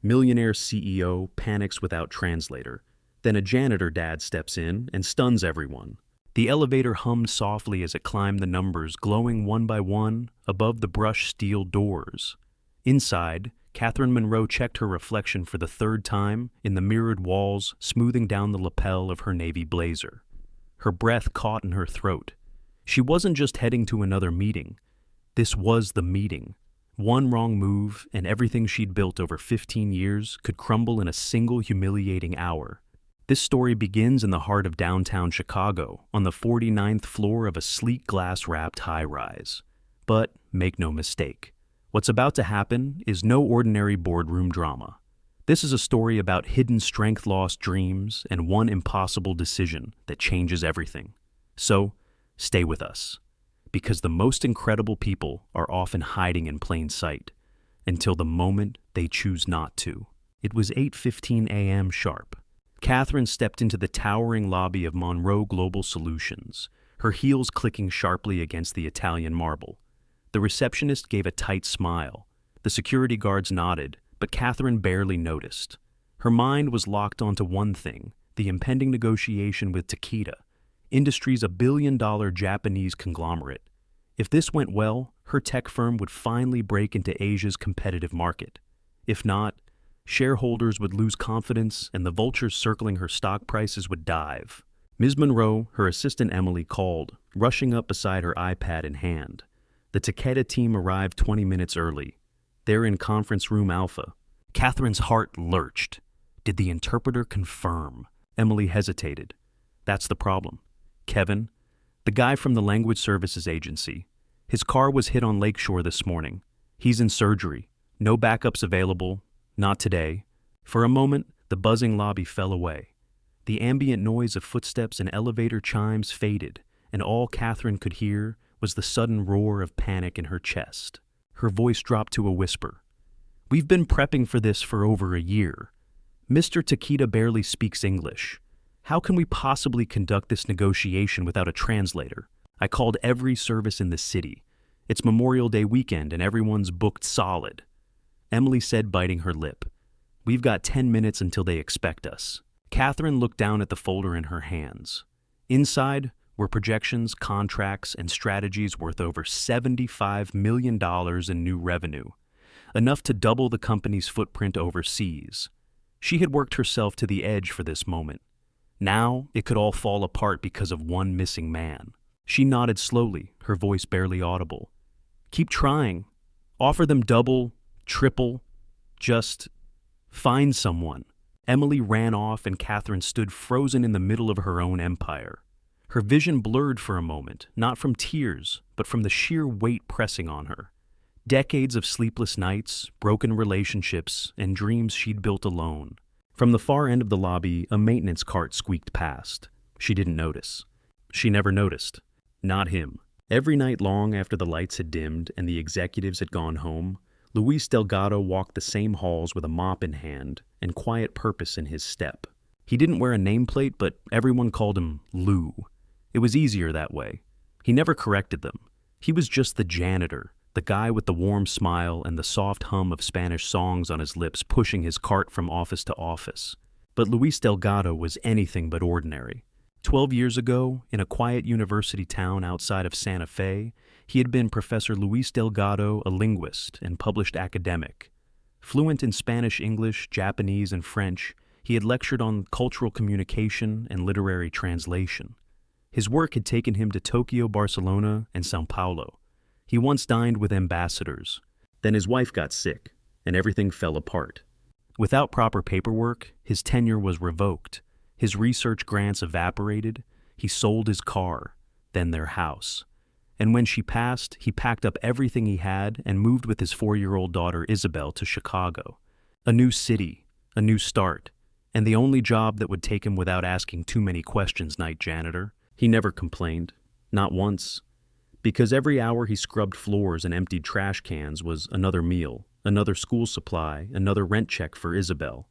Millionaire CEO panics without translator. Then a janitor dad steps in and stuns everyone. The elevator hummed softly as it climbed the numbers, glowing one by one above the brushed steel doors. Inside, Catherine Monroe checked her reflection for the third time in the mirrored walls, smoothing down the lapel of her navy blazer. Her breath caught in her throat. She wasn't just heading to another meeting. This was the meeting. One wrong move, and everything she'd built over 15 years could crumble in a single humiliating hour. This story begins in the heart of downtown Chicago, on the 49th floor of a sleek glass-wrapped high-rise. But make no mistake, what's about to happen is no ordinary boardroom drama. This is a story about hidden strength-lost dreams and one impossible decision that changes everything. So, stay with us, because the most incredible people are often hiding in plain sight, until the moment they choose not to. It was 8:15 a.m. sharp. Catherine stepped into the towering lobby of Monroe Global Solutions, her heels clicking sharply against the Italian marble. The receptionist gave a tight smile. The security guards nodded, but Catherine barely noticed. Her mind was locked onto one thing, the impending negotiation with Takeda, Industries' $1 billion Japanese conglomerate. If this went well, her tech firm would finally break into Asia's competitive market. If not, shareholders would lose confidence and the vultures circling her stock prices would dive. Ms. Monroe, her assistant Emily, called, rushing up beside her iPad in hand. The Takeda team arrived 20 minutes early. They're in conference room Alpha. Catherine's heart lurched. Did the interpreter confirm? Emily hesitated. That's the problem. Kevin, the guy from the language services agency. His car was hit on Lakeshore this morning. He's in surgery. No backups available. Not today. For a moment, the buzzing lobby fell away. The ambient noise of footsteps and elevator chimes faded, and all Catherine could hear was the sudden roar of panic in her chest. Her voice dropped to a whisper. We've been prepping for this for over a year. Mr. Takeda barely speaks English. How can we possibly conduct this negotiation without a translator? I called every service in the city. It's Memorial Day weekend and everyone's booked solid. Emily said, biting her lip. We've got 10 minutes until they expect us. Catherine looked down at the folder in her hands. Inside were projections, contracts, and strategies worth over $75 million in new revenue, enough to double the company's footprint overseas. She had worked herself to the edge for this moment. Now it could all fall apart because of one missing man. She nodded slowly, her voice barely audible. Keep trying. Offer them double, triple, just find someone. Emily ran off and Catherine stood frozen in the middle of her own empire. Her vision blurred for a moment, not from tears, but from the sheer weight pressing on her. Decades of sleepless nights, broken relationships, and dreams she'd built alone. From the far end of the lobby, a maintenance cart squeaked past. She didn't notice. She never noticed. Not him. Every night long after the lights had dimmed and the executives had gone home, Luis Delgado walked the same halls with a mop in hand and quiet purpose in his step. He didn't wear a nameplate, but everyone called him Lou. It was easier that way. He never corrected them. He was just the janitor, the guy with the warm smile and the soft hum of Spanish songs on his lips pushing his cart from office to office. But Luis Delgado was anything but ordinary. 12 years ago, in a quiet university town outside of Santa Fe, he had been Professor Luis Delgado, a linguist and published academic. Fluent in Spanish, English, Japanese, and French, he had lectured on cultural communication and literary translation. His work had taken him to Tokyo, Barcelona, and Sao Paulo. He once dined with ambassadors. Then his wife got sick, and everything fell apart. Without proper paperwork, his tenure was revoked. His research grants evaporated. He sold his car, then their house. And when she passed, he packed up everything he had and moved with his 4-year-old daughter Isabel to Chicago. A new city, a new start, and the only job that would take him without asking too many questions, night janitor. He never complained, not once. Because every hour he scrubbed floors and emptied trash cans was another meal, another school supply, another rent check for Isabel.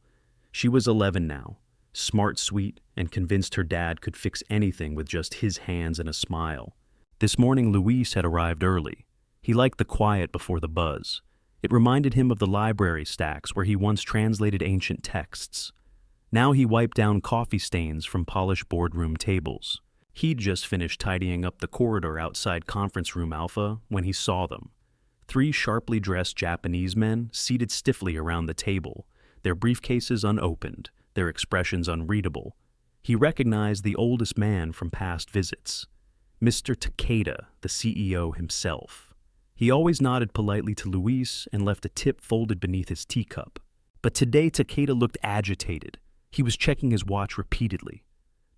She was 11 now, smart, sweet, and convinced her dad could fix anything with just his hands and a smile. This morning Luis had arrived early. He liked the quiet before the buzz. It reminded him of the library stacks where he once translated ancient texts. Now he wiped down coffee stains from polished boardroom tables. He'd just finished tidying up the corridor outside Conference Room Alpha when he saw them. 3 sharply dressed Japanese men seated stiffly around the table, their briefcases unopened, their expressions unreadable. He recognized the oldest man from past visits, Mr. Takeda, the CEO himself. He always nodded politely to Luis and left a tip folded beneath his teacup. But today Takeda looked agitated. He was checking his watch repeatedly.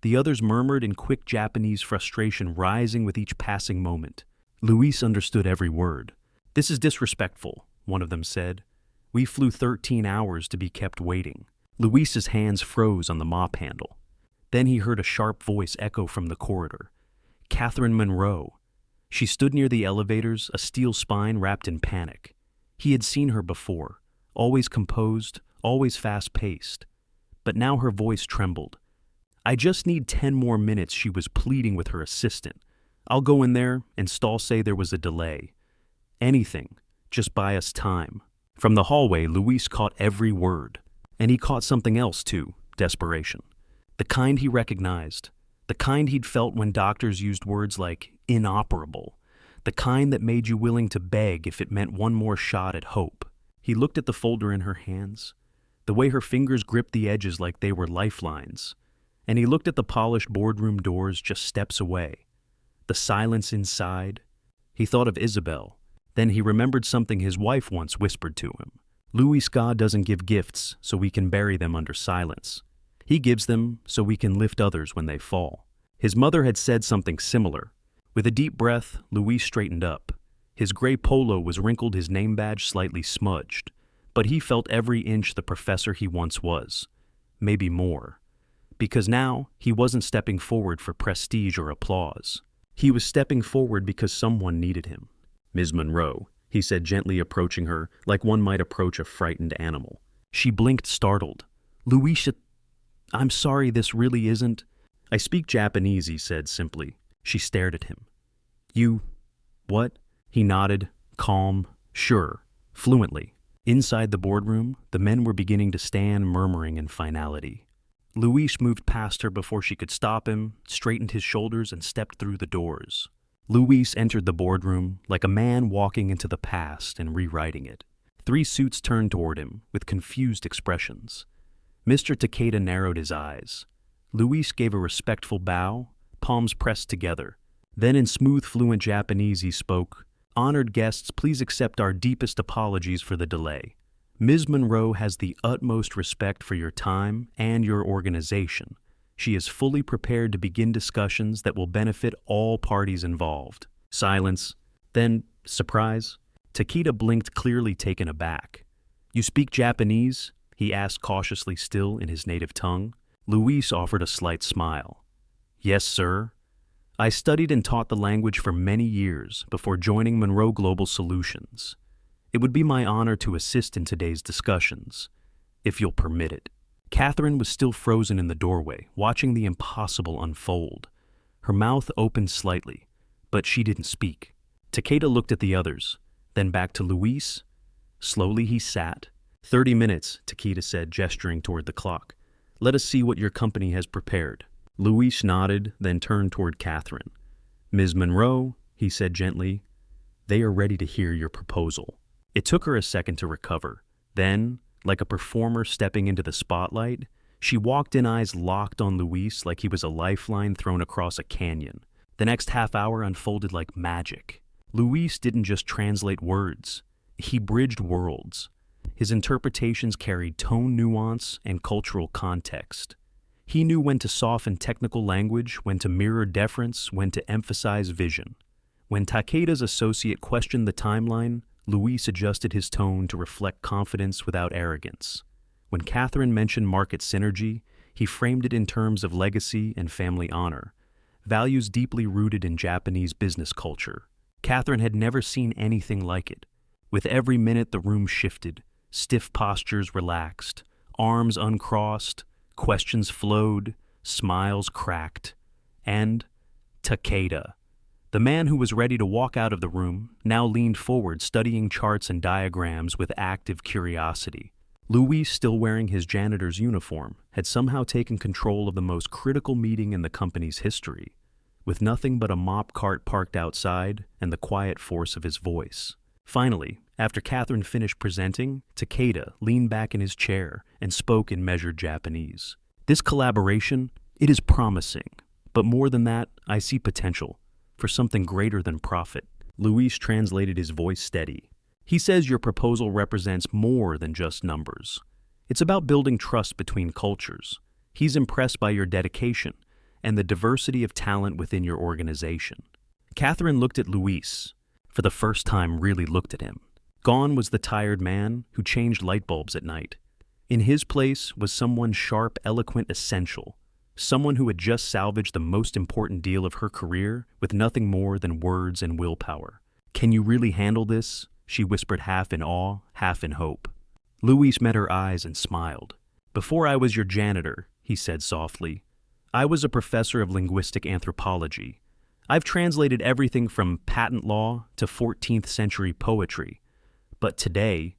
The others murmured in quick Japanese frustration, rising with each passing moment. Luis understood every word. "This is disrespectful," one of them said. "We flew 13 hours to be kept waiting." Luis's hands froze on the mop handle. Then he heard a sharp voice echo from the corridor. Catherine Monroe. She stood near the elevators, a steel spine wrapped in panic. He had seen her before, always composed, always fast-paced. But now her voice trembled. "I just need 10 more minutes," she was pleading with her assistant. "I'll go in there and Stahl say there was a delay. Anything, just buy us time." From the hallway, Luis caught every word. And he caught something else too, desperation. The kind he recognized. The kind he'd felt when doctors used words like inoperable. The kind that made you willing to beg if it meant one more shot at hope. He looked at the folder in her hands, the way her fingers gripped the edges like they were lifelines. And he looked at the polished boardroom doors just steps away. The silence inside. He thought of Isabel. Then he remembered something his wife once whispered to him. Louis God doesn't give gifts so we can bury them under silence. He gives them so we can lift others when they fall. His mother had said something similar. With a deep breath, Louis straightened up. His gray polo was wrinkled, his name badge slightly smudged. But he felt every inch the professor he once was. Maybe more. Because now, he wasn't stepping forward for prestige or applause. He was stepping forward because someone needed him. "Ms. Monroe," he said, gently approaching her, like one might approach a frightened animal. She blinked, startled. "Louisa, I'm sorry, this really isn't—" "I speak Japanese," he said simply. She stared at him. "You... what?" He nodded, calm, sure, fluently. Inside the boardroom, the men were beginning to stand, murmuring in finality. Luis moved past her before she could stop him, straightened his shoulders, and stepped through the doors. Luis entered the boardroom like a man walking into the past and rewriting it. 3 suits turned toward him with confused expressions. Mr. Takeda narrowed his eyes. Luis gave a respectful bow, palms pressed together. Then in smooth, fluent Japanese he spoke, "Honored guests, please accept our deepest apologies for the delay. Ms. Monroe has the utmost respect for your time and your organization. She is fully prepared to begin discussions that will benefit all parties involved." Silence. Then, surprise. Takeda blinked, clearly taken aback. "You speak Japanese?" he asked cautiously, still in his native tongue. Luis offered a slight smile. "Yes, sir. I studied and taught the language for many years before joining Monroe Global Solutions. It would be my honor to assist in today's discussions, if you'll permit it." Catherine was still frozen in the doorway, watching the impossible unfold. Her mouth opened slightly, but she didn't speak. Takeda looked at the others, then back to Luis. Slowly he sat. 30 minutes, Takeda said, gesturing toward the clock. "Let us see what your company has prepared." Luis nodded, then turned toward Catherine. "Ms. Monroe," he said gently, "they are ready to hear your proposal." It took her a second to recover. Then, like a performer stepping into the spotlight, she walked in, eyes locked on Luis like he was a lifeline thrown across a canyon. The next half hour unfolded like magic. Luis didn't just translate words. He bridged worlds. His interpretations carried tone nuance and cultural context. He knew when to soften technical language, when to mirror deference, when to emphasize vision. When Takeda's associate questioned the timeline, Luis adjusted his tone to reflect confidence without arrogance. When Catherine mentioned market synergy, he framed it in terms of legacy and family honor, values deeply rooted in Japanese business culture. Catherine had never seen anything like it. With every minute, the room shifted, stiff postures relaxed, arms uncrossed, questions flowed, smiles cracked, and Takeda, The man who was ready to walk out of the room now leaned forward, studying charts and diagrams with active curiosity. Luis, still wearing his janitor's uniform, had somehow taken control of the most critical meeting in the company's history, with nothing but a mop cart parked outside and the quiet force of his voice. Finally, after Catherine finished presenting, Takeda leaned back in his chair and spoke in measured Japanese. This collaboration, it is promising, but more than that, I see potential for something greater than profit. Luis translated, his voice steady. He says your proposal represents more than just numbers. It's about building trust between cultures. He's impressed by your dedication and the diversity of talent within your organization. Catherine looked at Luis, for the first time really looked at him. Gone was the tired man who changed light bulbs at night. In his place was someone sharp, eloquent, essential. Someone who had just salvaged the most important deal of her career with nothing more than words and willpower. "Can you really handle this?" she whispered, half in awe, half in hope. Luis met her eyes and smiled. "Before I was your janitor," he said softly, "I was a professor of linguistic anthropology. I've translated everything from patent law to 14th century poetry. But today,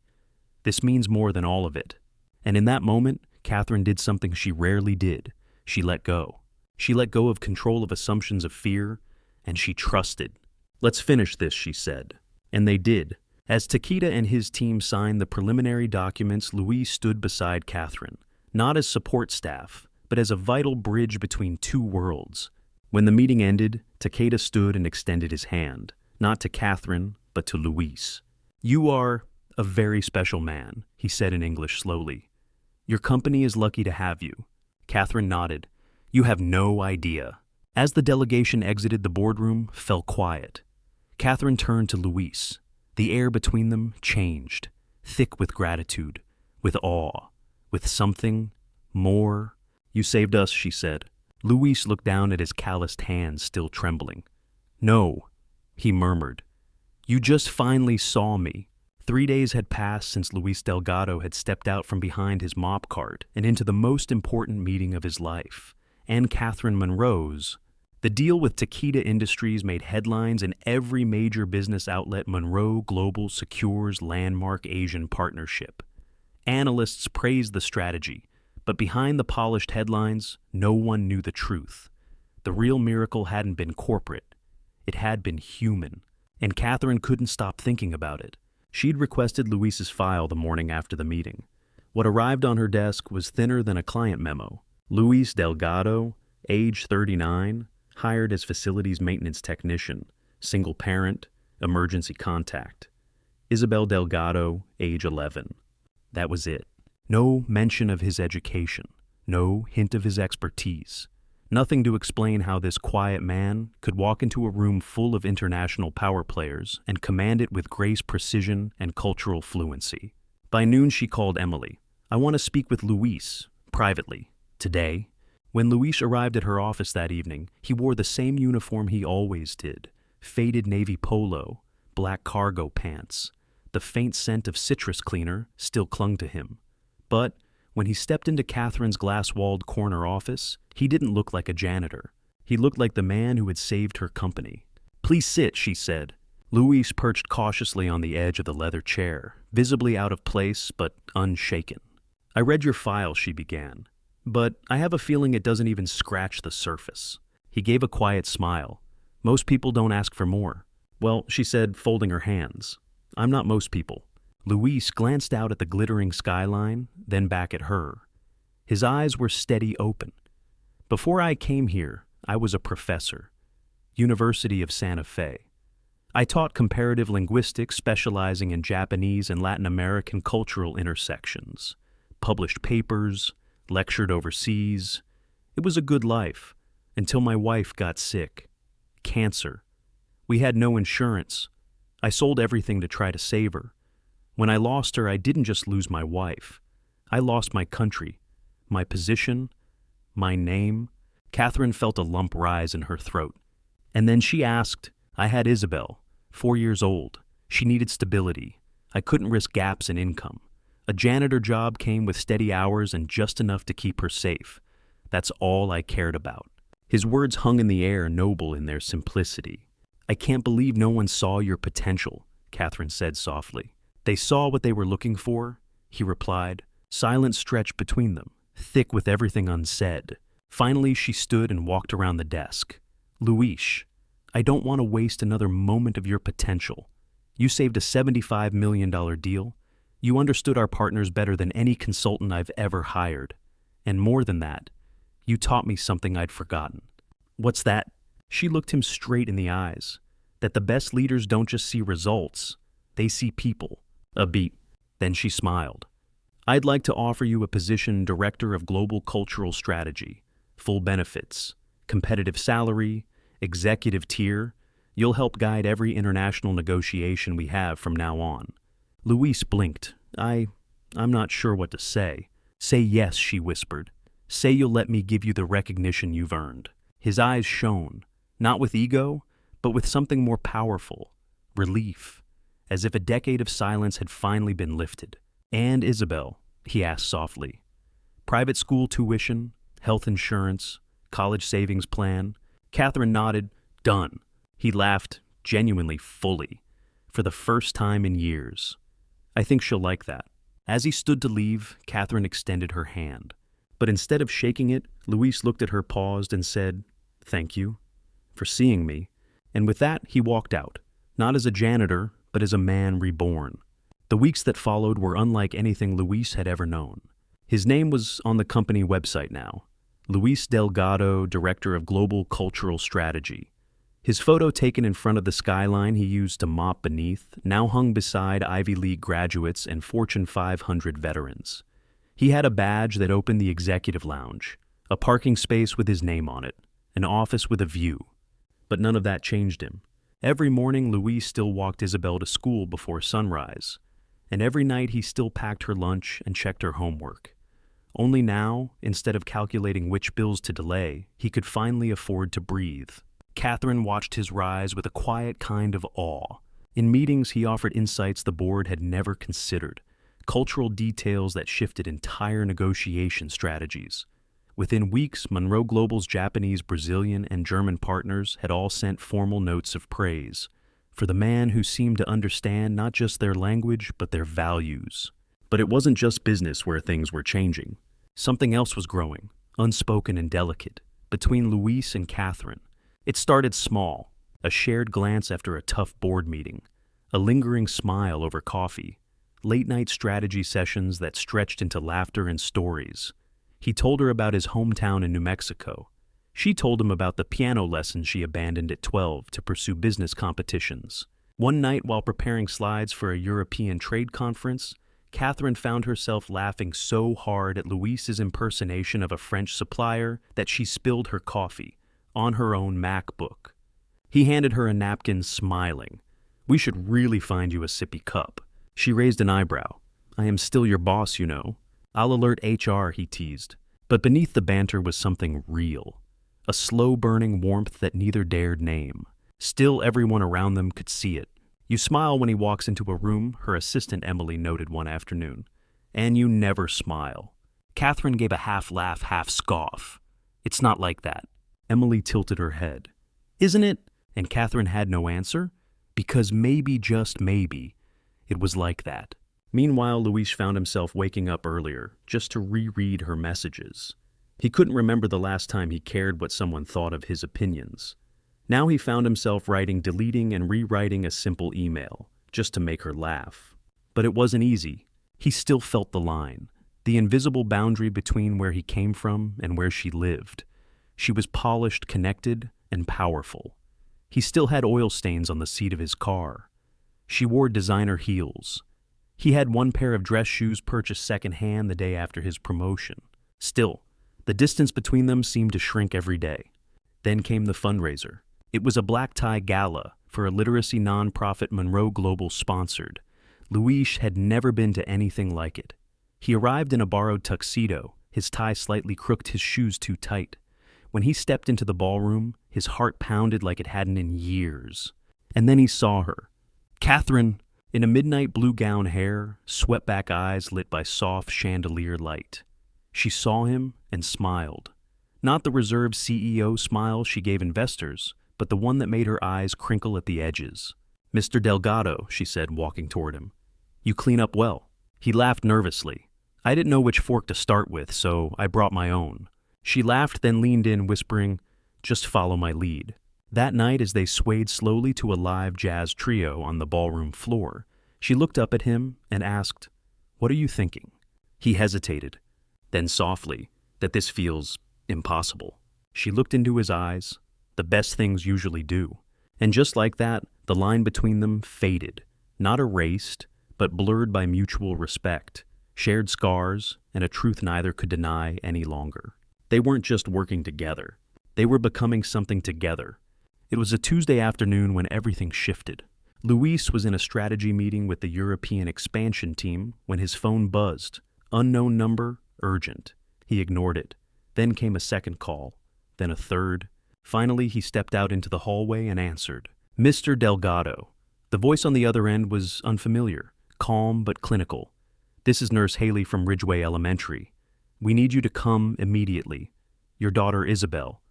this means more than all of it." And in that moment, Catherine did something she rarely did. She let go. She let go of control of assumptions of fear, and she trusted. "Let's finish this," she said. And they did. As Takeda and his team signed the preliminary documents, Luis stood beside Catherine, not as support staff, but as a vital bridge between two worlds. When the meeting ended, Takeda stood and extended his hand, not to Catherine, but to Luis. "You are a very special man," he said in English slowly. "Your company is lucky to have you." Catherine nodded. "You have no idea." As the delegation exited, the boardroom fell quiet. Catherine turned to Luis. The air between them changed, thick with gratitude, with awe, with something more. "You saved us," she said. Luis looked down at his calloused hands still trembling. "No," he murmured. "You just finally saw me." 3 days had passed since Luis Delgado had stepped out from behind his mop cart and into the most important meeting of his life, and Catherine Monroe's. The deal with Takeda Industries made headlines in every major business outlet. Monroe Global secures landmark Asian partnership. Analysts praised the strategy, but behind the polished headlines, no one knew the truth. The real miracle hadn't been corporate. It had been human, and Catherine couldn't stop thinking about it. She'd requested Luis's file the morning after the meeting. What arrived on her desk was thinner than a client memo. Luis Delgado, age 39, hired as facilities maintenance technician, single parent, emergency contact. Isabel Delgado, age 11. That was it. No mention of his education, no hint of his expertise. Nothing to explain how this quiet man could walk into a room full of international power players and command it with grace, precision, and cultural fluency. By noon, she called Emily. "I want to speak with Luis, privately, today." When Luis arrived at her office that evening, he wore the same uniform he always did, faded navy polo, black cargo pants. The faint scent of citrus cleaner still clung to him. But when he stepped into Catherine's glass-walled corner office, he didn't look like a janitor. He looked like the man who had saved her company. "Please sit," she said. Luis perched cautiously on the edge of the leather chair, visibly out of place but unshaken. "I read your file," she began, "but I have a feeling it doesn't even scratch the surface." He gave a quiet smile. "Most people don't ask for more." "Well," she said, folding her hands, "I'm not most people." Luis glanced out at the glittering skyline, then back at her. His eyes were steady open. "Before I came here, I was a professor. University of Santa Fe. I taught comparative linguistics, specializing in Japanese and Latin American cultural intersections. Published papers, lectured overseas. It was a good life, until my wife got sick. Cancer. We had no insurance. I sold everything to try to save her. When I lost her, I didn't just lose my wife. I lost my country, my position, my name." Catherine felt a lump rise in her throat. And then she asked, "I had Isabel, 4 years old. She needed stability. I couldn't risk gaps in income. A janitor job came with steady hours and just enough to keep her safe. That's all I cared about." His words hung in the air, noble in their simplicity. I can't believe no one saw your potential, Catherine said softly. They saw what they were looking for, he replied. Silence stretched between them, thick with everything unsaid. Finally, she stood and walked around the desk. Luis, I don't want to waste another moment of your potential. You saved a $75 million deal. You understood our partners better than any consultant I've ever hired. And more than that, you taught me something I'd forgotten. What's that? She looked him straight in the eyes. That the best leaders don't just see results, they see people. A beat. Then she smiled. I'd like to offer you a position Director of Global Cultural Strategy. Full benefits, competitive salary, executive tier. You'll help guide every international negotiation we have from now on. Luis blinked. I'm not sure what to say. Say yes, she whispered. Say you'll let me give you the recognition you've earned. His eyes shone, not with ego, but with something more powerful, relief, as if a decade of silence had finally been lifted. And Isabel, he asked softly. Private school tuition, health insurance, college savings plan. Catherine nodded. Done. He laughed, genuinely fully, for the first time in years. I think she'll like that. As he stood to leave, Catherine extended her hand. But instead of shaking it, Luis looked at her, paused, and said, Thank you for seeing me. And with that, he walked out, not as a janitor, but as a man reborn. The weeks that followed were unlike anything Luis had ever known. His name was on the company website now. Luis Delgado, Director of Global Cultural Strategy. His photo taken in front of the skyline he used to mop beneath now hung beside Ivy League graduates and Fortune 500 veterans. He had a badge that opened the executive lounge, a parking space with his name on it, an office with a view. But none of that changed him. Every morning, Luis still walked Isabel to school before sunrise, and every night he still packed her lunch and checked her homework. Only now, instead of calculating which bills to delay, he could finally afford to breathe. Catherine watched his rise with a quiet kind of awe. In meetings, he offered insights the board had never considered, cultural details that shifted entire negotiation strategies. Within weeks, Monroe Global's Japanese, Brazilian, and German partners had all sent formal notes of praise for the man who seemed to understand not just their language, but their values. But it wasn't just business where things were changing. Something else was growing, unspoken and delicate, between Luis and Catherine. It started small, a shared glance after a tough board meeting, a lingering smile over coffee, late-night strategy sessions that stretched into laughter and stories. He told her about his hometown in New Mexico. She told him about the piano lessons she abandoned at 12 to pursue business competitions. One night, while preparing slides for a European trade conference, Catherine found herself laughing so hard at Luis's impersonation of a French supplier that she spilled her coffee on her own MacBook. He handed her a napkin, smiling. We should really find you a sippy cup. She raised an eyebrow. I am still your boss, you know. I'll alert HR, he teased. But beneath the banter was something real. A slow-burning warmth that neither dared name. Still, everyone around them could see it. You smile when he walks into a room, her assistant Emily noted one afternoon. And you never smile. Catherine gave a half-laugh, half-scoff. It's not like that. Emily tilted her head. Isn't it? And Catherine had no answer. Because maybe, just maybe, it was like that. Meanwhile, Luis found himself waking up earlier, just to reread her messages. He couldn't remember the last time he cared what someone thought of his opinions. Now he found himself deleting and rewriting a simple email, just to make her laugh. But it wasn't easy. He still felt the line, the invisible boundary between where he came from and where she lived. She was polished, connected, and powerful. He still had oil stains on the seat of his car. She wore designer heels. He had one pair of dress shoes purchased secondhand the day after his promotion. Still, the distance between them seemed to shrink every day. Then came the fundraiser. It was a black tie gala for a literacy nonprofit Monroe Global sponsored. Luis had never been to anything like it. He arrived in a borrowed tuxedo, his tie slightly crooked, his shoes too tight. When he stepped into the ballroom, his heart pounded like it hadn't in years. And then he saw her. Catherine, in a midnight blue gown, hair, swept-back eyes lit by soft chandelier light. She saw him and smiled. Not the reserved CEO smile she gave investors, but the one that made her eyes crinkle at the edges. "Mr. Delgado," she said, walking toward him. "You clean up well." He laughed nervously. "I didn't know which fork to start with, so I brought my own." She laughed, then leaned in, whispering, "Just follow my lead." That night, as they swayed slowly to a live jazz trio on the ballroom floor, she looked up at him and asked, "What are you thinking?" He hesitated, then softly, "That this feels impossible." She looked into his eyes, the best things usually do. And just like that, the line between them faded, not erased, but blurred by mutual respect, shared scars, and a truth neither could deny any longer. They weren't just working together. They were becoming something together. It was a Tuesday afternoon when everything shifted. Luis was in a strategy meeting with the European expansion team when his phone buzzed. Unknown number, urgent. He ignored it. Then came a second call, then a third. Finally, he stepped out into the hallway and answered. "Mr. Delgado." The voice on the other end was unfamiliar, calm but clinical. "This is Nurse Haley from Ridgeway Elementary. We need you to come immediately. Your daughter Isabel."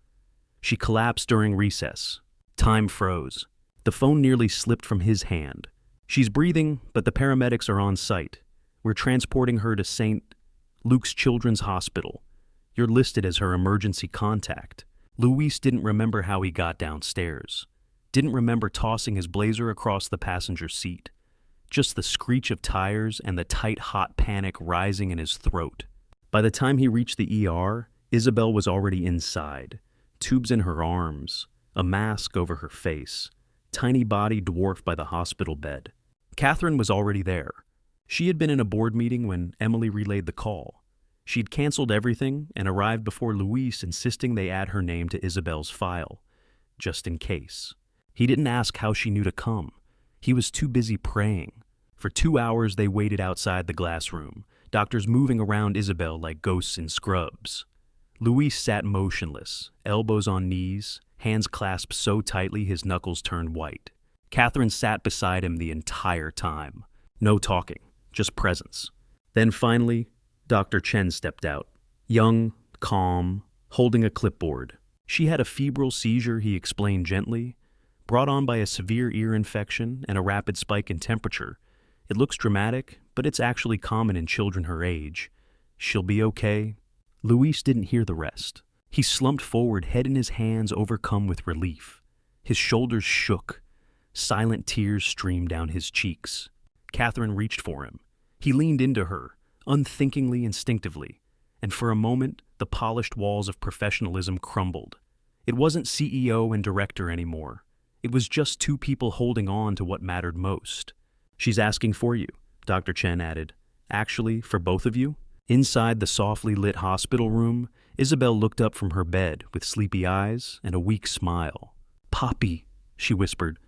She collapsed during recess. Time froze. The phone nearly slipped from his hand. "She's breathing, but the paramedics are on site. We're transporting her to St. Luke's Children's Hospital. You're listed as her emergency contact." Luis didn't remember how he got downstairs. Didn't remember tossing his blazer across the passenger seat. Just the screech of tires and the tight, hot panic rising in his throat. By the time he reached the ER, Isabel was already inside. Tubes in her arms, a mask over her face, tiny body dwarfed by the hospital bed. Catherine was already there. She had been in a board meeting when Emily relayed the call. She'd canceled everything and arrived before Luis, insisting they add her name to Isabel's file, just in case. He didn't ask how she knew to come. He was too busy praying. For 2 hours they waited outside the glass room, doctors moving around Isabel like ghosts in scrubs. Luis sat motionless, elbows on knees, hands clasped so tightly his knuckles turned white. Catherine sat beside him the entire time. No talking, just presence. Then finally, Dr. Chen stepped out. Young, calm, holding a clipboard. She had a febrile seizure, he explained gently, brought on by a severe ear infection and a rapid spike in temperature. It looks dramatic, but it's actually common in children her age. She'll be okay. Luis didn't hear the rest. He slumped forward, head in his hands, overcome with relief. His shoulders shook. Silent tears streamed down his cheeks. Catherine reached for him. He leaned into her, unthinkingly, instinctively, and for a moment the polished walls of professionalism crumbled. It wasn't CEO and director anymore. It was just two people holding on to what mattered most. "She's asking for you," Dr. Chen added. "Actually, for both of you." Inside the softly lit hospital room, Isabel looked up from her bed with sleepy eyes and a weak smile. "Papi," she whispered.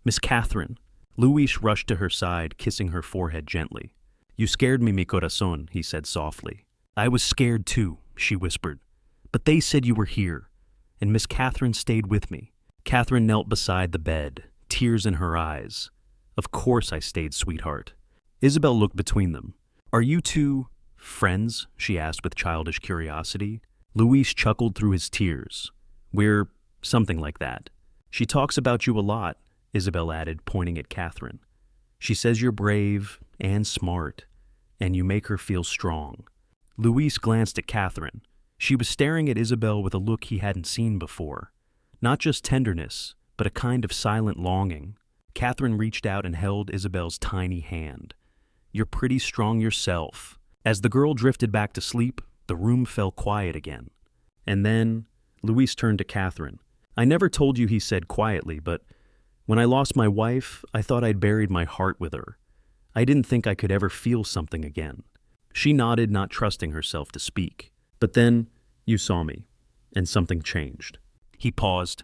"Miss Catherine." Luis rushed to her side, kissing her forehead gently. "You scared me, mi corazón," he said softly. "I was scared too," she whispered. "But they said you were here, and Miss Catherine stayed with me." Catherine knelt beside the bed, tears in her eyes. "Of course I stayed, sweetheart." Isabel looked between them. "Are you two friends?" she asked with childish curiosity. Luis chuckled through his tears. "We're something like that. She talks about you a lot," Isabel added, pointing at Catherine. "She says you're brave and smart, and you make her feel strong." Luis glanced at Catherine. She was staring at Isabel with a look he hadn't seen before. Not just tenderness, but a kind of silent longing. Catherine reached out and held Isabel's tiny hand. "You're pretty strong yourself." As the girl drifted back to sleep, the room fell quiet again. And then, Luis turned to Catherine. "I never told you," he said quietly, "but when I lost my wife, I thought I'd buried my heart with her. I didn't think I could ever feel something again." She nodded, not trusting herself to speak. "But then, you saw me, and something changed." He paused.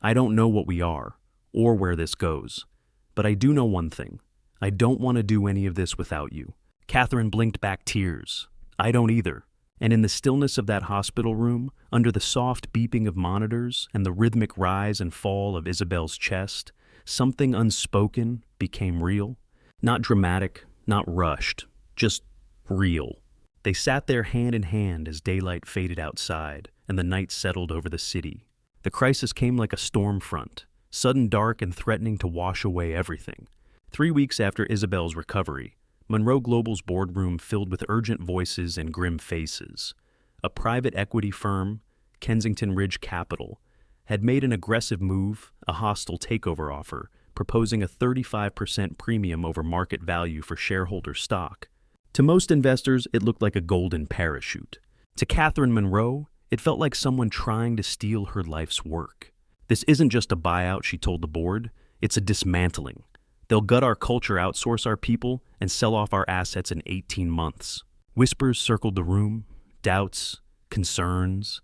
"I don't know what we are, or where this goes, but I do know one thing. I don't want to do any of this without you." Catherine blinked back tears. "I don't either." And in the stillness of that hospital room, under the soft beeping of monitors and the rhythmic rise and fall of Isabel's chest, something unspoken became real. Not dramatic, not rushed, just real. They sat there hand in hand as daylight faded outside and the night settled over the city. The crisis came like a storm front, sudden, dark, and threatening to wash away everything. 3 weeks after Isabel's recovery, Monroe Global's boardroom filled with urgent voices and grim faces. A private equity firm, Kensington Ridge Capital, had made an aggressive move, a hostile takeover offer, proposing a 35% premium over market value for shareholder stock. To most investors, it looked like a golden parachute. To Catherine Monroe, it felt like someone trying to steal her life's work. This isn't just a buyout, she told the board. It's a dismantling. They'll gut our culture, outsource our people, and sell off our assets in 18 months. Whispers circled the room, doubts, concerns.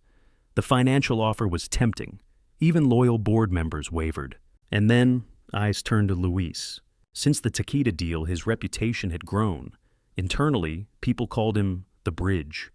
The financial offer was tempting. Even loyal board members wavered. And then, eyes turned to Luis. Since the Takeda deal, his reputation had grown. Internally, people called him the Bridge.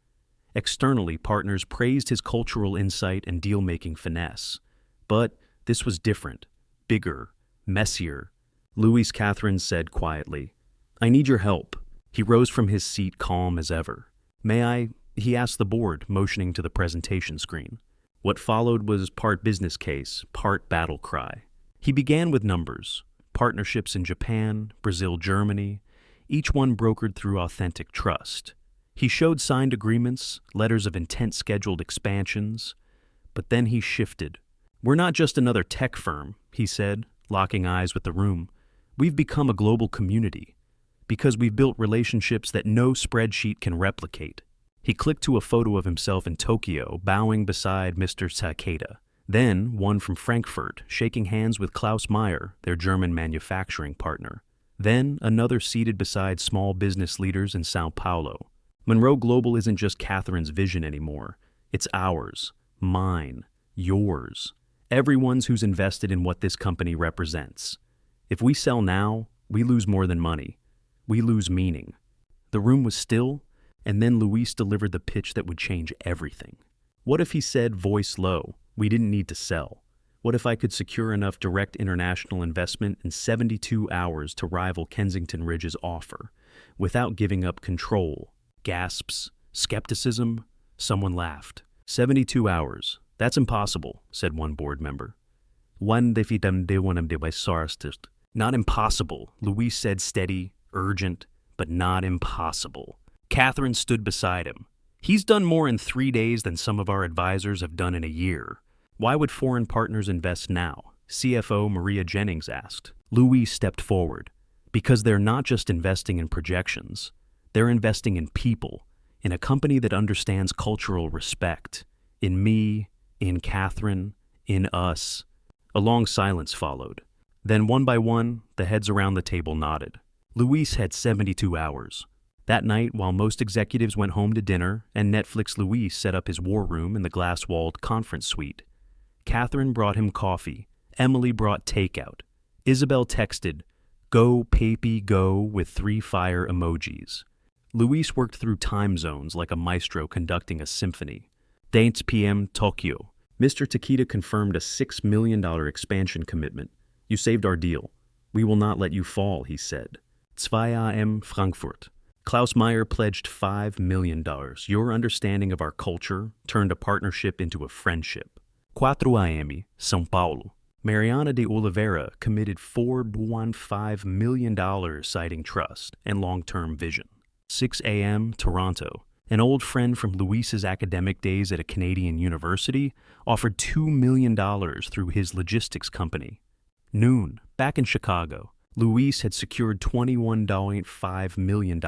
Externally, partners praised his cultural insight and deal-making finesse. But this was different, bigger, messier. Luis, Catherine said quietly, "I need your help." He rose from his seat, calm as ever. "May I?" he asked the board, motioning to the presentation screen. What followed was part business case, part battle cry. He began with numbers, partnerships in Japan, Brazil, Germany, each one brokered through authentic trust. He showed signed agreements, letters of intent, scheduled expansions. But then he shifted. "We're not just another tech firm," he said, locking eyes with the room. "We've become a global community because we've built relationships that no spreadsheet can replicate." He clicked to a photo of himself in Tokyo, bowing beside Mr. Takeda. Then one from Frankfurt, shaking hands with Klaus Meyer, their German manufacturing partner. Then another seated beside small business leaders in Sao Paulo. Monroe Global isn't just Catherine's vision anymore. It's ours, mine, yours. Everyone's who's invested in what this company represents. If we sell now, we lose more than money. We lose meaning. The room was still, and then Luis delivered the pitch that would change everything. What if he said, voice low, we didn't need to sell? What if I could secure enough direct international investment in 72 hours to rival Kensington Ridge's offer, without giving up control? Gasps, skepticism. Someone laughed. 72 hours. That's impossible, said one board member. Not impossible, Luis said, steady, urgent, but not impossible. Catherine stood beside him. He's done more in 3 days than some of our advisors have done in a year. Why would foreign partners invest now? CFO Maria Jennings asked. Luis stepped forward. Because they're not just investing in projections. They're investing in people, in a company that understands cultural respect. In me, in Catherine, in us. A long silence followed. Then one by one, the heads around the table nodded. Luis had 72 hours. That night, while most executives went home to dinner and Netflix, Luis set up his war room in the glass-walled conference suite. Catherine brought him coffee. Emily brought takeout. Isabel texted, "Go, Papy, go," with 3 fire emojis. Luis worked through time zones like a maestro conducting a symphony. 10 p.m. Tokyo. Mr. Takeda confirmed a $6 million expansion commitment. "You saved our deal. We will not let you fall," he said. 2 a.m. Frankfurt. Klaus Meyer pledged $5 million. Your understanding of our culture turned a partnership into a friendship. 4 a.m. São Paulo. Mariana de Oliveira committed $4.15 million, citing trust and long-term vision. 6 a.m. Toronto. An old friend from Luis's academic days at a Canadian university offered $2 million through his logistics company. Noon. Back in Chicago. Luis had secured $21.5 million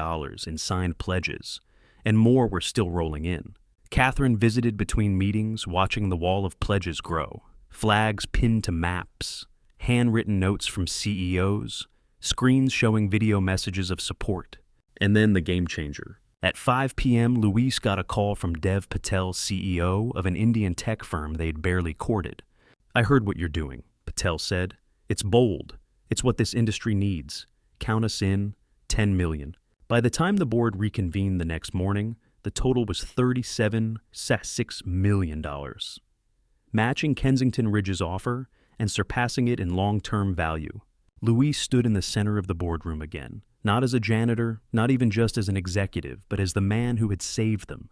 in signed pledges, and more were still rolling in. Catherine visited between meetings, watching the wall of pledges grow. Flags pinned to maps, handwritten notes from CEOs, screens showing video messages of support. And then the game changer. At 5 p.m., Luis got a call from Dev Patel, CEO of an Indian tech firm they'd barely courted. "I heard what you're doing," Patel said. "It's bold. It's what this industry needs. Count us in, 10 million. By the time the board reconvened the next morning, the total was $37.6 million. Matching Kensington Ridge's offer and surpassing it in long-term value. Luis stood in the center of the boardroom again, not as a janitor, not even just as an executive, but as the man who had saved them.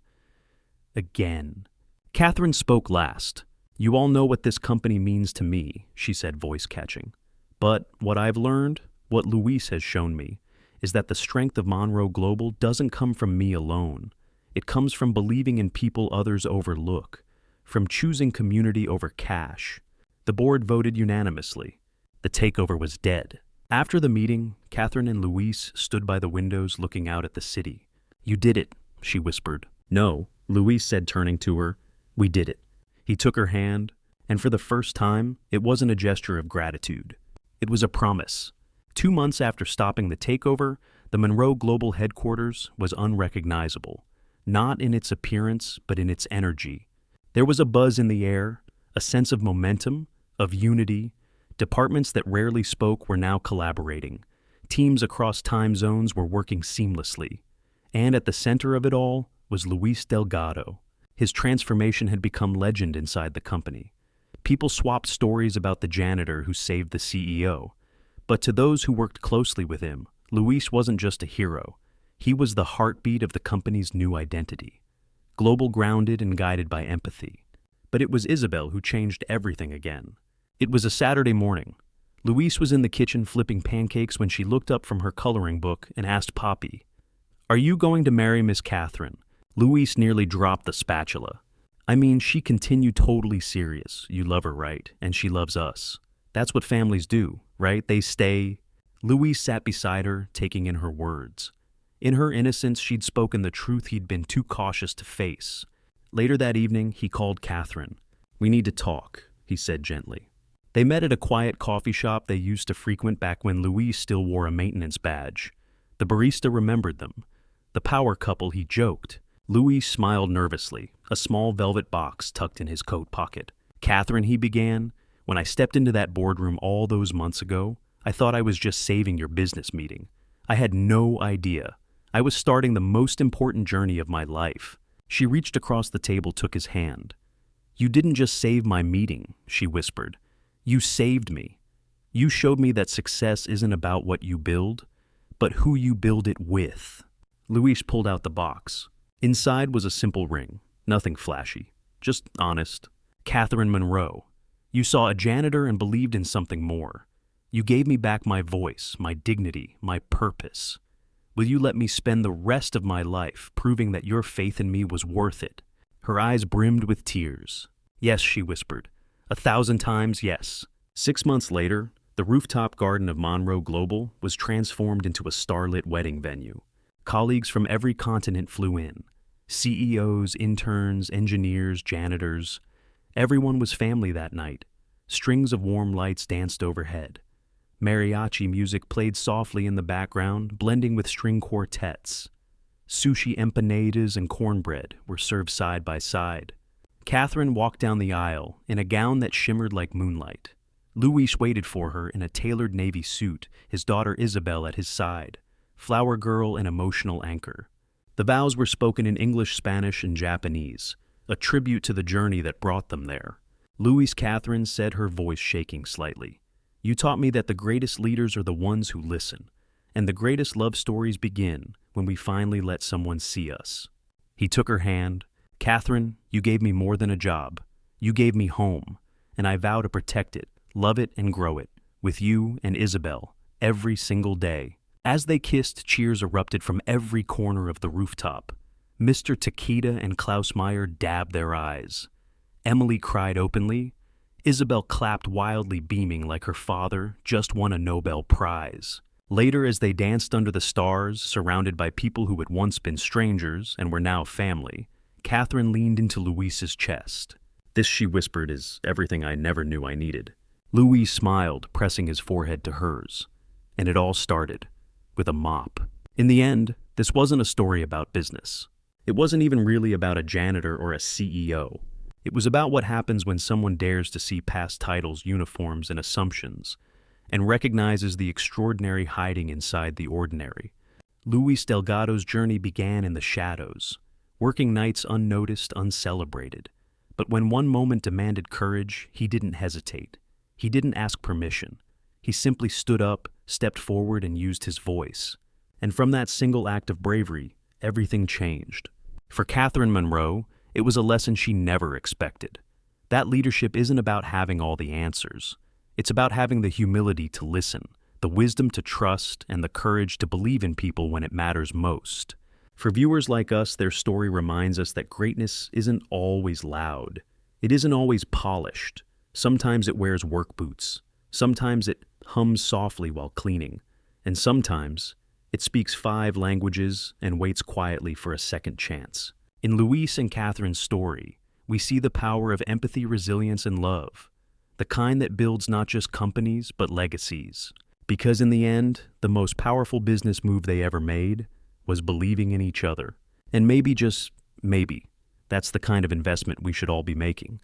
Again. Catherine spoke last. "You all know what this company means to me," she said, voice catching. "But what I've learned, what Luis has shown me, is that the strength of Monroe Global doesn't come from me alone. It comes from believing in people others overlook, from choosing community over cash." The board voted unanimously. The takeover was dead. After the meeting, Catherine and Luis stood by the windows looking out at the city. "You did it," she whispered. "No," Luis said, turning to her. "We did it." He took her hand, and for the first time, it wasn't a gesture of gratitude. It was a promise. 2 months after stopping the takeover, the Monroe Global headquarters was unrecognizable, not in its appearance, but in its energy. There was a buzz in the air, a sense of momentum, of unity. Departments that rarely spoke were now collaborating. Teams across time zones were working seamlessly. And at the center of it all was Luis Delgado. His transformation had become legend inside the company. People swapped stories about the janitor who saved the CEO. But to those who worked closely with him, Luis wasn't just a hero. He was the heartbeat of the company's new identity. Global, grounded and guided by empathy. But it was Isabel who changed everything again. It was a Saturday morning. Luis was in the kitchen flipping pancakes when she looked up from her coloring book and asked Poppy, "Are you going to marry Miss Catherine?" Luis nearly dropped the spatula. "I mean, she continued totally serious. You love her, right? And she loves us. That's what families do, right? They stay." Luis sat beside her, taking in her words. In her innocence, she'd spoken the truth he'd been too cautious to face. Later that evening, he called Catherine. "We need to talk," he said gently. They met at a quiet coffee shop they used to frequent back when Luis still wore a maintenance badge. The barista remembered them. The power couple, he joked. Luis smiled nervously, a small velvet box tucked in his coat pocket. "Catherine," he began, "when I stepped into that boardroom all those months ago, I thought I was just saving your business meeting. I had no idea. I was starting the most important journey of my life." She reached across the table, took his hand. "You didn't just save my meeting," she whispered. "You saved me. You showed me that success isn't about what you build, but who you build it with." Luis pulled out the box. Inside was a simple ring, nothing flashy, just honest. "Catherine Monroe, you saw a janitor and believed in something more. You gave me back my voice, my dignity, my purpose. Will you let me spend the rest of my life proving that your faith in me was worth it?" Her eyes brimmed with tears. "Yes," she whispered. 1,000 times yes. 6 months later, the rooftop garden of Monroe Global was transformed into a starlit wedding venue. Colleagues from every continent flew in. CEOs, interns, engineers, janitors. Everyone was family that night. Strings of warm lights danced overhead. Mariachi music played softly in the background, blending with string quartets. Sushi empanadas and cornbread were served side by side. Catherine walked down the aisle in a gown that shimmered like moonlight. Luis waited for her in a tailored navy suit, his daughter Isabel at his side, flower girl and emotional anchor. The vows were spoken in English, Spanish, and Japanese, a tribute to the journey that brought them there. Catherine said, her voice shaking slightly. "You taught me that the greatest leaders are the ones who listen, and the greatest love stories begin when we finally let someone see us." He took her hand. "Catherine, you gave me more than a job. You gave me home, and I vow to protect it, love it, and grow it, with you and Isabel, every single day." As they kissed, cheers erupted from every corner of the rooftop. Mr. Takeda and Klaus Meyer dabbed their eyes. Emily cried openly. Isabel clapped wildly, beaming like her father just won a Nobel Prize. Later, as they danced under the stars, surrounded by people who had once been strangers and were now family, Catherine leaned into Luis's chest. "This," she whispered, "is everything I never knew I needed." Luis smiled, pressing his forehead to hers. And it all started with a mop. In the end, this wasn't a story about business. It wasn't even really about a janitor or a CEO. It was about what happens when someone dares to see past titles, uniforms, and assumptions, and recognizes the extraordinary hiding inside the ordinary. Luis Delgado's journey began in the shadows, working nights unnoticed, uncelebrated. But when one moment demanded courage, he didn't hesitate. He didn't ask permission. He simply stood up, stepped forward, and used his voice. And from that single act of bravery, everything changed. For Catherine Monroe, it was a lesson she never expected. That leadership isn't about having all the answers. It's about having the humility to listen, the wisdom to trust, and the courage to believe in people when it matters most. For viewers like us, their story reminds us that greatness isn't always loud. It isn't always polished. Sometimes it wears work boots. Sometimes it hums softly while cleaning. And sometimes it speaks 5 languages and waits quietly for a second chance. In Luis and Catherine's story, we see the power of empathy, resilience, and love, the kind that builds not just companies, but legacies. Because in the end, the most powerful business move they ever made was believing in each other. And maybe, just maybe, that's the kind of investment we should all be making.